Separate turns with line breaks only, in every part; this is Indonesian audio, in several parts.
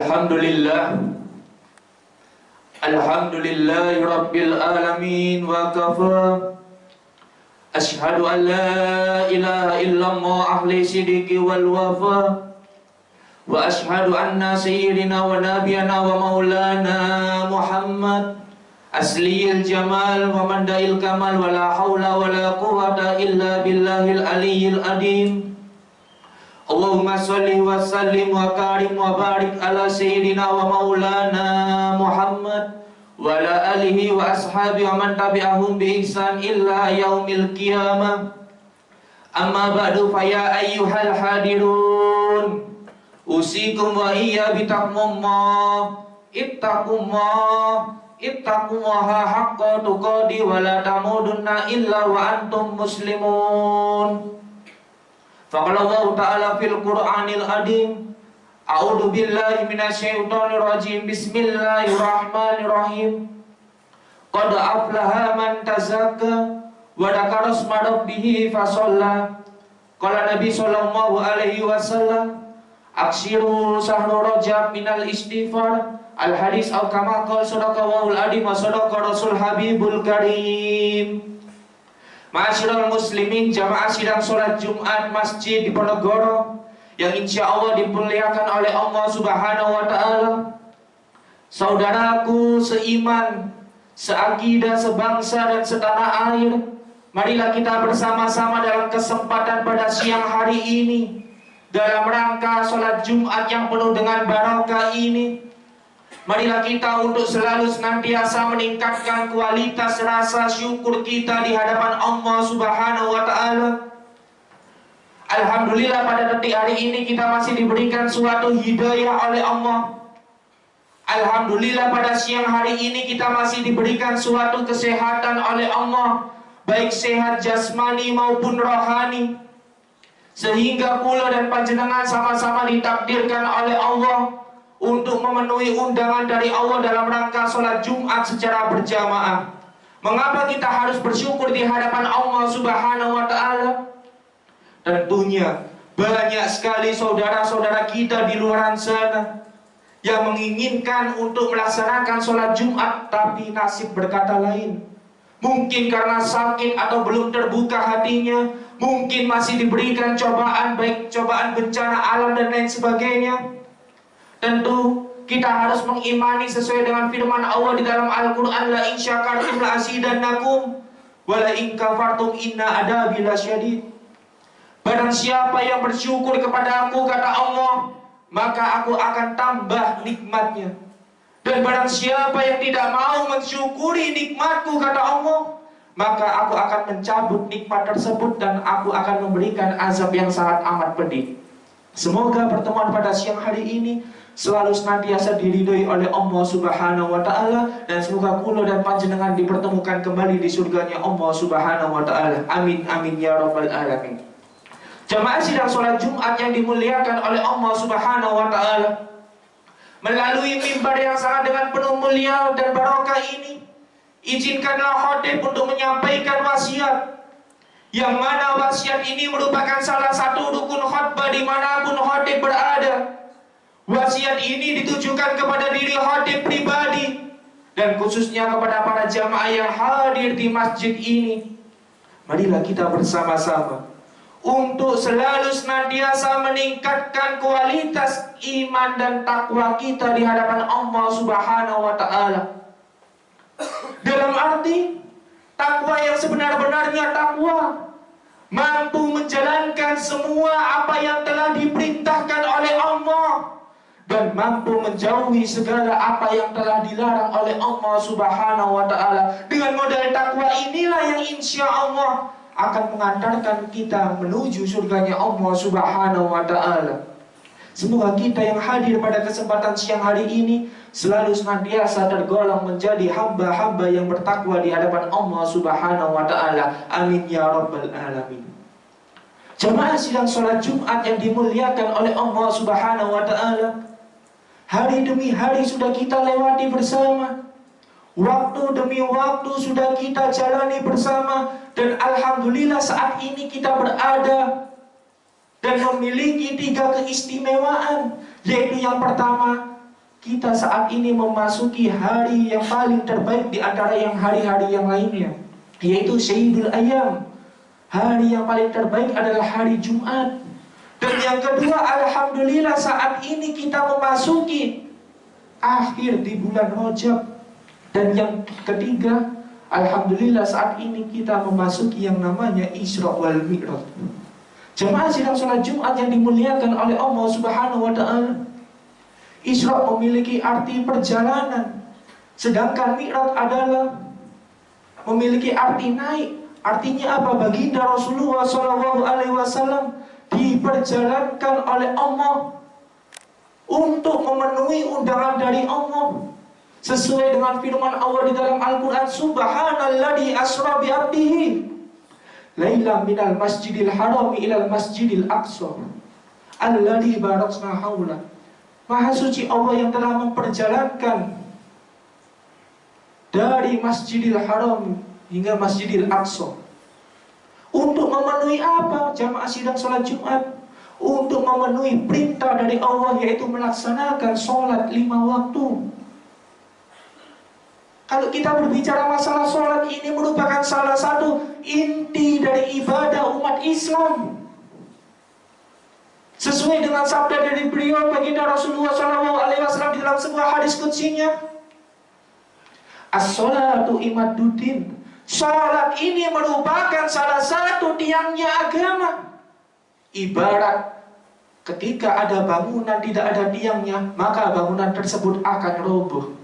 Alhamdulillah. Alhamdulillahi Rabbil Alamin wa kafa. Ashhadu an la ilaha illallah ahli sidiki wal wafa. Wa ashhadu anna sayyidina wa nabiyana wa maulana Muhammad asliyil jamal wa mandail kamal wa la hawla wa la quwwata illa billahil aliyyil adim. Allahumma salli wa sallim wa karim wa barik ala sayyidina wa maulana Muhammad wa ala alihi wa ashabi wa man tabi'ahum bi ihsan illa yaumil qiyamah. Amma ba'du fa ya ayyuhal hadirun usikum wa iyya bitaqwallah. Ittaqullaha haqqa tuqatih wa la tamudunna illa wa antum muslimun. Faqala Allah Ta'ala fil Qur'anil Adim, a'udzu billahi minasyaitonir rajim. Bismillahirrahmanirrahim. Qad aflaha man tazakka wa dzakara isma rabbih fa shalla. Qala Nabi sallallahu alaihi wasallam, aksiru sahru rajab minal istighfar. Al hadis au kama qala sadaqallahul adim wa sadaqa rasul habibul karim. Ma'asyiral muslimin, jamaah sidang sholat Jumat Masjid Diponegoro yang insya Allah dimuliakan oleh Allah Subhanahu wa Ta'ala. Saudaraku seiman, seakidah, sebangsa dan setanah air, marilah kita bersama-sama dalam kesempatan pada siang hari ini dalam rangka sholat Jumat yang penuh dengan barokah ini. Marilah kita untuk selalu senantiasa meningkatkan kualitas rasa syukur kita di hadapan Allah Subhanahu wa Ta'ala. Alhamdulillah pada detik hari ini kita masih diberikan suatu hidayah oleh Allah. Alhamdulillah pada siang hari ini kita masih diberikan suatu kesehatan oleh Allah, baik sehat jasmani maupun rohani. Sehingga pula dan panjenengan sama-sama ditakdirkan oleh Allah untuk memenuhi undangan dari Allah dalam rangka sholat Jumat secara berjamaah. Mengapa kita harus bersyukur di hadapan Allah Subhanahu wa Ta'ala? Tentunya banyak sekali saudara-saudara kita di luar sana yang menginginkan untuk melaksanakan sholat Jumat, tapi nasib berkata lain. Mungkin karena sakit atau belum terbuka hatinya, mungkin masih diberikan cobaan, baik cobaan bencana alam dan lain sebagainya. Tentu kita harus mengimani sesuai dengan firman Allah di dalam Al-Quran, la in syakartum la azidannakum wa la in kafartum inna adabi lasyadid. Barang siapa yang bersyukur kepada aku, kata Allah, maka aku akan tambah nikmatnya. Dan barang siapa yang tidak mau mensyukuri nikmatku, kata Allah, maka aku akan mencabut nikmat tersebut dan aku akan memberikan azab yang sangat amat pedih. Semoga pertemuan pada siang hari ini selalu senantiasa diridhoi oleh Allah Subhanahu wa Ta'ala, dan semoga kula dan panjenengan dipertemukan kembali di surganya Allah Subhanahu wa Ta'ala. Amin amin ya rabbal alamin. Jamaah sidang sholat Jumat yang dimuliakan oleh Allah Subhanahu wa Ta'ala, melalui mimbar yang sangat dengan penuh mulia dan barokah ini, izinkanlah khatib untuk menyampaikan wasiat, yang mana wasiat ini merupakan salah satu rukun khutbah dimanapun khatib berada. Wasiat ini ditujukan kepada diri khatib pribadi dan khususnya kepada para jamaah yang hadir di masjid ini. Marilah kita bersama-sama untuk selalu senantiasa meningkatkan kualitas iman dan takwa kita di hadapan Allah Subhanahu wa Ta'ala. Dalam arti takwa yang sebenar-benarnya takwa, mampu menjalankan semua apa yang telah diperintahkan oleh Allah dan mampu menjauhi segala apa yang telah dilarang oleh Allah Subhanahu wa Ta'ala. Dengan modal takwa inilah yang insya Allah akan mengantarkan kita menuju surganya Allah Subhanahu wa Ta'ala. Semoga kita yang hadir pada kesempatan siang hari ini selalu senantiasa tergolong menjadi hamba-hamba yang bertakwa di hadapan Allah Subhanahu wa Ta'ala. Amin ya rabbal alamin. Jamaah sidang sholat Jumat yang dimuliakan oleh Allah Subhanahu wa Ta'ala, hari demi hari sudah kita lewati bersama. Waktu demi waktu sudah kita jalani bersama. Dan alhamdulillah saat ini kita berada dan memiliki 3 keistimewaan. Yaitu yang pertama, kita saat ini memasuki hari yang paling terbaik di antara yang hari-hari yang lainnya, yaitu Sayyidul Ayyam. Hari yang paling terbaik adalah hari Jumat. Dan yang kedua, alhamdulillah saat ini kita memasuki akhir di bulan Rajab. Dan yang ketiga, alhamdulillah saat ini kita memasuki yang namanya Isra wal Mi'raj. Jemaah sidang sholat Jumat yang dimuliakan oleh Allah Subhanahu wa Ta'ala, Isra memiliki arti perjalanan, sedangkan Mi'raj adalah memiliki arti naik. Artinya apa? Baginda Rasulullah SAW diperjalankan oleh Allah untuk memenuhi undangan dari Allah, sesuai dengan firman Allah di dalam Al-Quran, Subhanalladzi asra bi abdihi lailan minal masjidil harami ilal masjidil aqsa alladzi barakna haula. Maha suci Allah yang telah memperjalankan dari Masjidil Haram hingga Masjidil Aqsa. Untuk memenuhi apa? Jamaah sidang sholat Jumat. Untuk memenuhi perintah dari Allah, yaitu melaksanakan sholat 5 waktu. Kalau kita berbicara masalah sholat, ini merupakan salah satu inti dari ibadah umat Islam. Sesuai dengan sabda dari beliau baginda Rasulullah SAW di dalam sebuah hadis qudsinya, as-sholatu imaduddin. Sholat ini merupakan salah satu tiangnya agama. Ibarat ketika ada bangunan tidak ada tiangnya, maka bangunan tersebut akan roboh.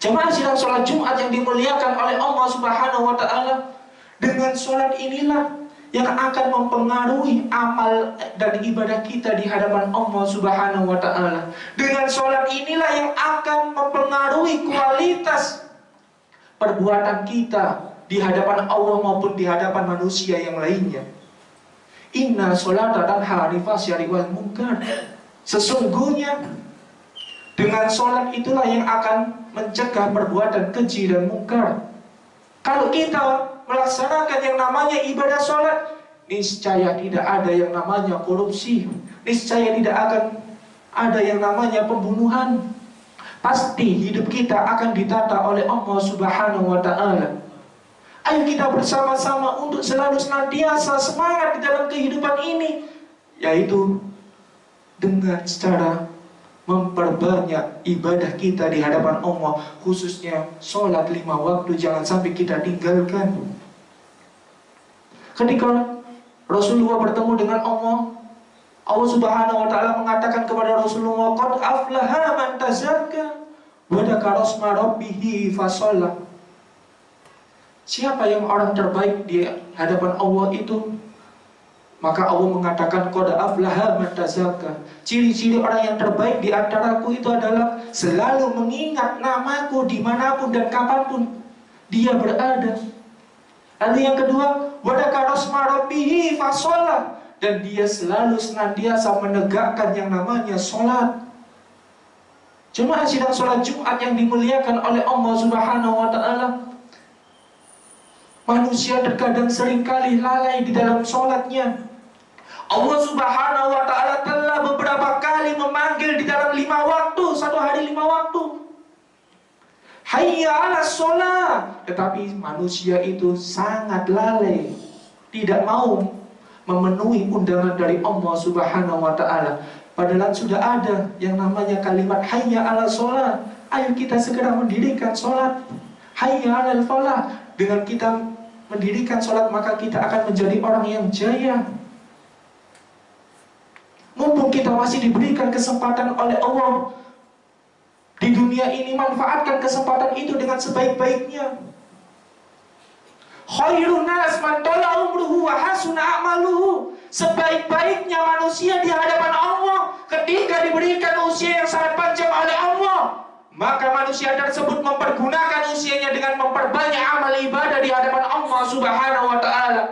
Jemaah sidang sholat Jumat yang dimuliakan oleh Allah Subhanahu wa Ta'ala, dengan sholat inilah yang akan mempengaruhi amal dan ibadah kita di hadapan Allah Subhanahu wa Ta'ala. Dengan sholat inilah yang akan mempengaruhi kualitas perbuatan kita di hadapan Allah maupun di hadapan manusia yang lainnya. Inna sholata tanha 'anil fahsya'i wal munkar. Sesungguhnya dengan sholat itulah yang akan mencegah perbuatan keji dan mungkar. Kalau kita melaksanakan yang namanya ibadah sholat, niscaya tidak ada yang namanya korupsi, niscaya tidak akan ada yang namanya pembunuhan. Pasti hidup kita akan ditata oleh Allah Subhanahu wa Ta'ala. Ayo kita bersama-sama untuk selalu senantiasa semangat di dalam kehidupan ini, yaitu dengan cara memperbanyak ibadah kita di hadapan Allah, khususnya sholat 5 waktu. Jangan sampai kita tinggalkan. Ketika Rasulullah bertemu dengan Allah, Allah Subhanahu wa Ta'ala mengatakan kepada Rasulullah, qad aflaha man tazakka wa dzakara isma rabbih fasalla. Siapa yang orang terbaik di hadapan Allah itu? Maka Allah mengatakan, qad aflaha man tazakka. Ciri-ciri orang yang terbaik di antaraku itu adalah selalu mengingat namaku dimanapun dan kapanpun dia berada. Lalu yang kedua, wa dzakara isma rabbih fasalla, dan dia selalu senantiasa menegakkan yang namanya sholat. Jemaah sidang sholat Jumat yang dimuliakan oleh Allah Subhanahu wa Ta'ala, manusia terkadang seringkali lalai di dalam sholatnya. Allah Subhanahu wa Ta'ala telah beberapa kali memanggil di dalam 5 waktu, 1 hari 5 waktu, hayya 'alas sholat. Tetapi manusia itu sangat lalai, tidak mau memenuhi undangan dari Allah Subhanahu wa Ta'ala. Padahal sudah ada yang namanya kalimat hayya 'alas sholat. Ayo kita segera mendirikan sholat. Hayya 'alal falah. Dengan kita mendirikan sholat, maka kita akan menjadi orang yang jaya. Mumpung kita masih diberikan kesempatan oleh Allah di dunia ini, manfaatkan kesempatan itu dengan sebaik-baiknya. Khairun nas man tala umruhu wa hasuna a'maluhu. Sebaik-baiknya manusia di hadapan Allah ketika diberikan usia yang sangat panjang oleh Allah, maka manusia tersebut mempergunakan usianya dengan memperbanyak amal ibadah di hadapan Allah Subhanahu wa Ta'ala.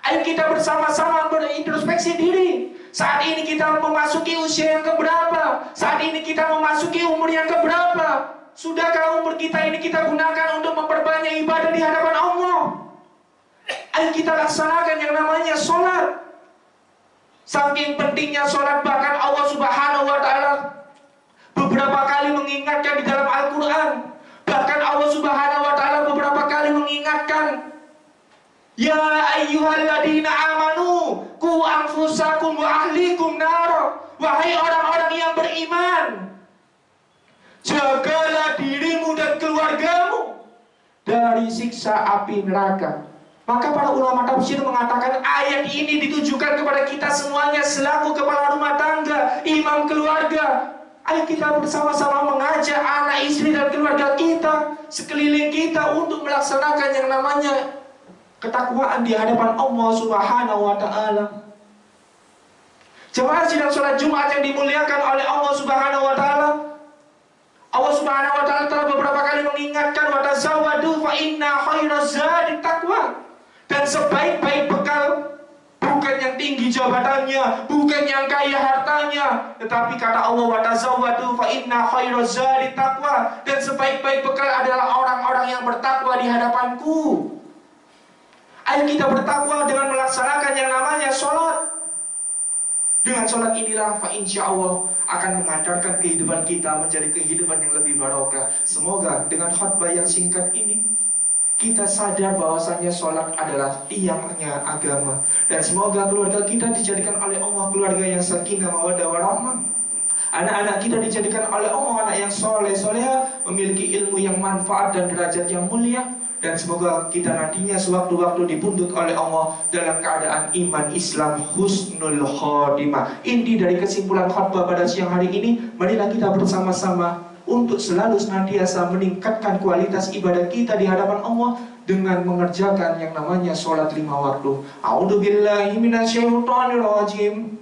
Ayo kita bersama-sama berintrospeksi diri. Saat ini kita memasuki usia yang keberapa? Saat ini kita memasuki umur yang keberapa? Sudahkah umur kita ini kita gunakan untuk memperbanyak ibadah di hadapan Allah? Ayo kita laksanakan yang namanya sholat. Saking pentingnya sholat, bahkan Allah Subhanahu wa Ta'ala beberapa beberapa kali mengingatkan di dalam Al-Quran. Bahkan Allah Subhanahu wa Ta'ala beberapa kali mengingatkan, ya ayyuhalladzina amanu qu anfusakum wa ahlikum nar. Wahai orang-orang yang beriman, jagalah dirimu dan keluargamu dari siksa api neraka. Maka para ulama tafsir mengatakan ayat ini ditujukan kepada kita semuanya selaku kepala rumah tangga, imam keluarga. Ayo kita bersama-sama mengajak anak, istri, dan keluarga kita, sekeliling kita untuk melaksanakan yang namanya ketakwaan di hadapan Allah Subhanahu wa Ta'ala. Jemaah sidang sholat Jumat yang dimuliakan oleh Allah Subhanahu wa Ta'ala, Allah Subhanahu wa Ta'ala telah beberapa kali mengingatkan, wa tazawwadu fa inna khairaz zadi taqwa. Dan sebaik-baik bekal bukan yang tinggi jabatannya, bukan yang kaya hartanya, tetapi kata Allah, wa tazawwadu fa inna khairaz zadi taqwa. Dan sebaik-baik bekal adalah orang-orang yang bertakwa di hadapanku. Ayo kita bertakwa dengan melaksanakan yang namanya sholat. Dengan sholat inilah fa insya Allah akan mengantarkan kehidupan kita menjadi kehidupan yang lebih barokah. Semoga dengan khutbah yang singkat ini kita sadar bahwasanya sholat adalah tiangnya agama. Dan semoga keluarga kita dijadikan oleh Allah keluarga yang sakinah mawaddah warahmah. Anak-anak kita dijadikan oleh Allah anak yang soleh soleha, memiliki ilmu yang manfaat dan derajat yang mulia. Dan semoga kita nantinya sewaktu-waktu dipundut oleh Allah dalam keadaan iman Islam husnul khotimah. Inti dari kesimpulan khutbah pada siang hari ini, marilah kita bersama-sama untuk selalu senantiasa meningkatkan kualitas ibadah kita di hadapan Allah dengan mengerjakan yang namanya sholat 5 waktu. A'udzubillahi minasyaitonir rajim.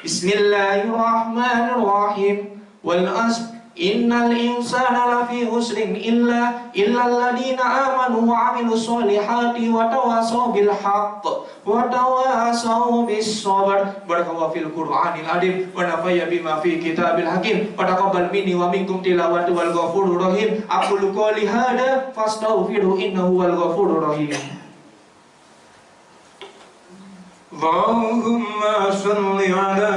Bismillahirrahmanirrahim. Wal asr innal insana lafi husrin illa alladziina aamanu wa 'amilus sholihati wa tawassaw bil haqq wa tawassaw bis sabr. Barakallahu fil Qur'anil azim wa nafa'ana bima fi kitabil hakim wa taqabbal minni wa minkum tilawatu wal ghafurur rahim. Aqulu qouli hadza fastaghfiru innahu wal ghafurur rahim. Allahumma shalli ala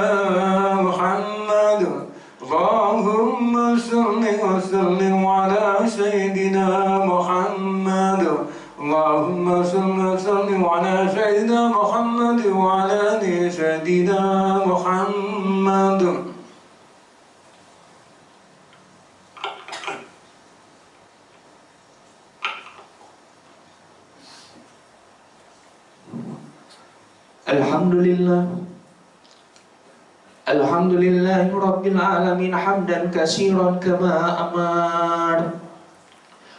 Muhammad. Allahumma salli wa sallim ala Sayyidina Muhammad. Allahumma salli wa sallim ala Sayyidina Muhammad wa ala ali Sayyidina Muhammad. Alhamdulillah. Alhamdulillahi Rabbil Alamin hamdan katsiran kama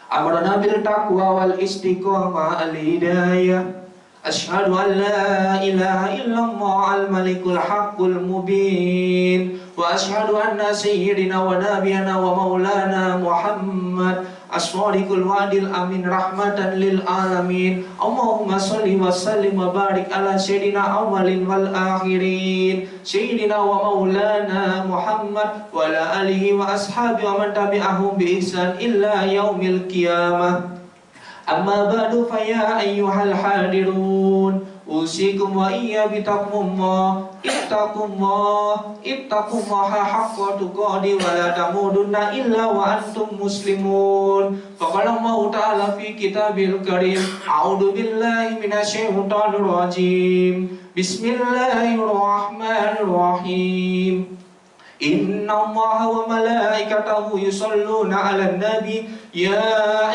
amarna bil taqwa wal istiqamah al hidayah. Asyhadu an la ilaha illallah al malikul haqqul mubin wa asyhadu anna sayyidina wa nabiyana wa maulana Muhammad as-sadiqul wa'dil amin rahmatan lil alamin. Allahumma shalli wa sallim wa barik ala sayyidina awwalin wal akhirin sayyidina wa maulana Muhammad wa ala alihi wa ashabihi wa man tabi'ahum bi ihsan illa yaumil qiyamah. Amma ba'du fa ya ayyuhal hadirun usikum wa iyya bitaqwallah ittaqullaha haqqa tuqatih wa la tamudunna illa wa antum muslimun. Faqala Allah ta'ala fi kitabil karim, a'udzu billahi minasyaitonir rajim. Bismillahirrahmanirrahim. Inna Allaha wa malaikatahu yusalluna 'alan nabi ya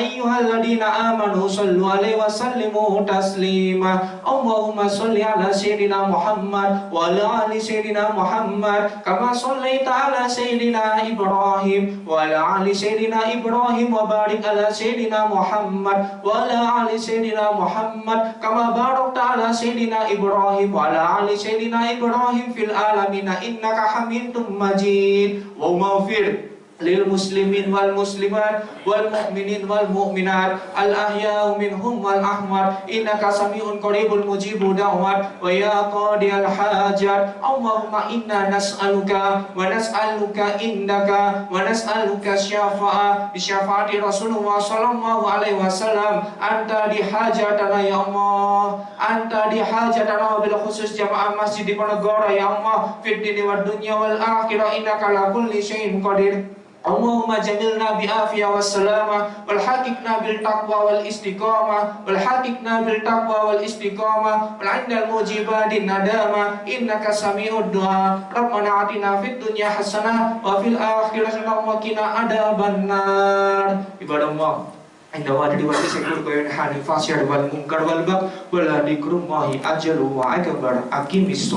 ayyuhalladzina amanu sallu 'alaihi wa sallimu taslima. Allahumma shalli 'ala sayyidina Muhammad wa 'ala ali sayyidina Muhammad kama shallaita 'ala sayyidina Ibrahim wa 'ala ali sayyidina Ibrahim wa barik 'ala sayyidina Muhammad wa 'ala ali sayyidina Muhammad kama barakta 'ala sayyidina Ibrahim wa 'ala ali sayyidina Ibrahim fil alamin innaka Hamidum Majid. Wa maghfir lil muslimin wal muslimat wal mu'minin wal mu'minat al ahya'u minhum wal ahmad innaka sami'un qaribun mujibud da'wat wa ya qadiyal hajat. Allahumma inna nas'aluka wa nas'aluka indaka wa nas'aluka syafa'a bi syafaati Rasulullah sallallahu alaihi wasallam anta di hajatana ya Allah, anta di hajatana bil khusus jamaah Masjid Diponegoro ya Allah fid dini wad dunya wal akhirah innaka la kulli syai'in qadir. Allahumma jamilna bi'afiyah wassalamah wal haqiqna bil taqwa wal istiqamah wal haqiqna bil taqwa wal istiqamah wal indal mujibadin nadama innaka sami'ud du'a rabbana atina fid dunya hasanah wa fil akhirati hasanah wa qina adzabannar. Ibadallah, inda wadi wadi sekur koyon hanifah syar wal munkar wal baq wal hadikrullahi ajalu wa akbar aqimis